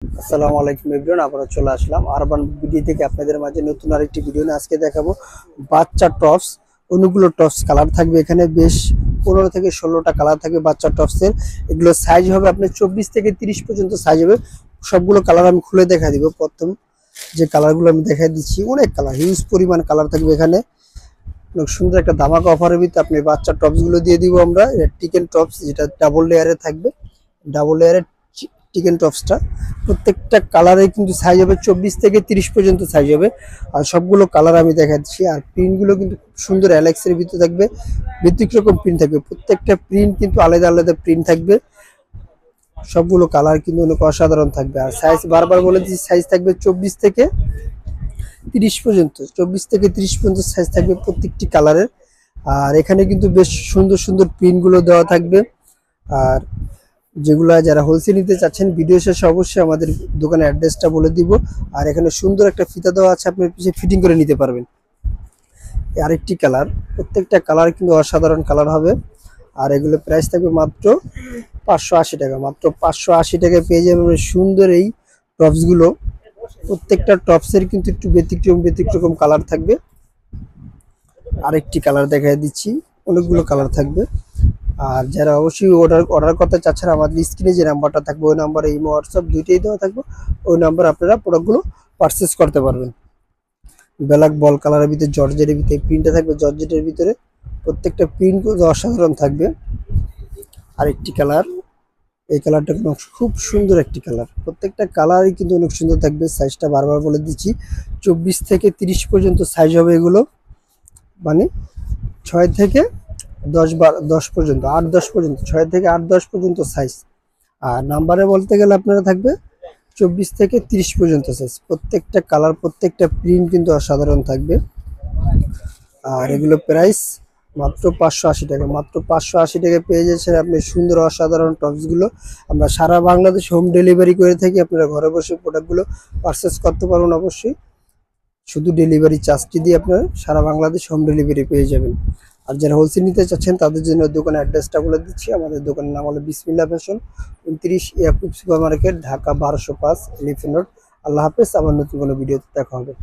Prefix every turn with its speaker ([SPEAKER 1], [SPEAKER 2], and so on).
[SPEAKER 1] আসসালামু আলাইকুম এভরিওয়ান, আবারও চলে আসলাম আরবান বিডি থেকে আপনাদের মাঝে নতুন আরেকটি ভিডিও নিয়ে। আজকে দেখাবো বাচ্চা টপস। অনেকগুলো টপস কালার থাকবে এখানে, বেশ 15 থেকে 16টা কালার থাকবে বাচ্চা টপসের। এগুলো সাইজ হবে আপনার 24 থেকে 30 পর্যন্ত সাইজ হবে। সবগুলো কালার আমি খুলে দেখা দিব। প্রথম যে কালারগুলো আমি দেখাই দিচ্ছি, অনেক কালার, হিউজ পরিমাণ কালার থাকবে এখানে। অনেক সুন্দর একটা ধামাকা অফারের ভিতরে আপনি বাচ্চা টপসগুলো দিয়ে দিব আমরা। চিকেন টপস, যেটা ডাবল লেয়ারে থাকবে, ডাবল লেয়ারের চিকেন টপসটা। প্রত্যেকটা কালারে কিন্তু সাইজ হবে 24 থেকে 30 পর্যন্ত সাইজ হবে। আর সবগুলো কালার আমি দেখাচ্ছি। আর প্রিন্টগুলো কিন্তু খুব সুন্দর অ্যালেক্সের ভিতরে থাকবে, ব্যতিক্রম রকম প্রিন্ট থাকবে। প্রত্যেকটা প্রিন্ট কিন্তু আলাদা আলাদা প্রিন্ট থাকবে। সবগুলো কালার কিন্তু অনেক অসাধারণ থাকবে। আর সাইজ বারবার বলে দিচ্ছি, সাইজ থাকবে 24 থেকে 30 পর্যন্ত, 24 থেকে 30 পর্যন্ত সাইজ থাকবে প্রত্যেকটি কালারের। আর এখানে কিন্তু বেশ সুন্দর সুন্দর প্রিন্টগুলো দেওয়া থাকবে। আর যেগুলা যারা হোলসেল নিতে চাচ্ছেন, ভিডিও শেষে অবশ্যই আমাদের দোকানের অ্যাড্রেসটা বলে দিব। আর এখানে সুন্দর একটা ফিতা দেওয়া আছে, আপনি পিছিয়ে ফিটিং করে নিতে পারবেন। আরেকটি কালার, প্রত্যেকটা কালার কিন্তু অসাধারণ কালার হবে। আর এগুলো প্রাইস থাকবে মাত্র 580 টাকা। মাত্র 580 টাকায় পেয়ে যাবেন সুন্দর এই টপসগুলো। প্রত্যেকটা টপসের কিন্তু একটু ব্যতিক্রম কালার থাকবে। আরেকটি কালার দেখাই দিচ্ছি, অনেকগুলো কালার থাকবে। আর যারা অবশ্যই অর্ডার করতে চাচ্ছেন, আমাদের স্ক্রিনে যে নাম্বারটা থাকবে ওই নাম্বারে ইমো হোয়াটসঅ্যাপ দুইটাই দেওয়া থাকবে। ওই নাম্বার আপনারা প্রোডাক্টগুলো পারচেস করতে পারবেন। ব্ল্যাক বল কালারের ভিতরে জর্জেটের ভিতরে প্রিন্টটা থাকবে, জর্জেটের ভিতরে প্রত্যেকটা প্রিন্ট অসাধারণ থাকবে। আরেকটি কালার, এই কালারটা কিন্তু খুব সুন্দর একটি কালার। প্রত্যেকটা কালারই কিন্তু অনেক সুন্দর থাকবে। সাইজটা বারবার বলে দিচ্ছি, 24 থেকে 30 পর্যন্ত সাইজ হবে এগুলো। মানে 6 থেকে 10 পর্যন্ত, 8-10 পর্যন্ত, 6 থেকে 8-10 পর্যন্ত সাইজ। আর নাম্বারে বলতে গেলে আপনারা থাকবে 24 থেকে 30 পর্যন্ত সাইজ। প্রত্যেকটা কালার, প্রত্যেকটা প্রিন্ট কিন্তু অসাধারণ থাকবে। আর এগুলো প্রাইস মাত্র 580 টাকা। মাত্র 580 টাকা পেয়ে যাচ্ছেন আপনি সুন্দর অসাধারণ টপসগুলো। আমরা সারা বাংলাদেশ হোম ডেলিভারি করে থাকি, আপনারা ঘরে বসে প্রোডাক্টগুলো পারচেস করতে পারবেন। অবশ্যই শুধু ডেলিভারি চার্জটি দিয়ে আপনারা সারা বাংলাদেশ হোম ডেলিভারি পেয়ে যাবেন। আর যারা হোলসেল নিতে চাচ্ছেন তাদের জন্য দোকানের অ্যাড্রেসটা বলে দিচ্ছি। আমাদের দোকানের নাম হলো Bismillah fashion, 29 Yakub super market, Dhaka 1205 elephant road. আল্লাহ হাফেজ। আবার নতুন কোনো ভিডিওতে দেখা হবে।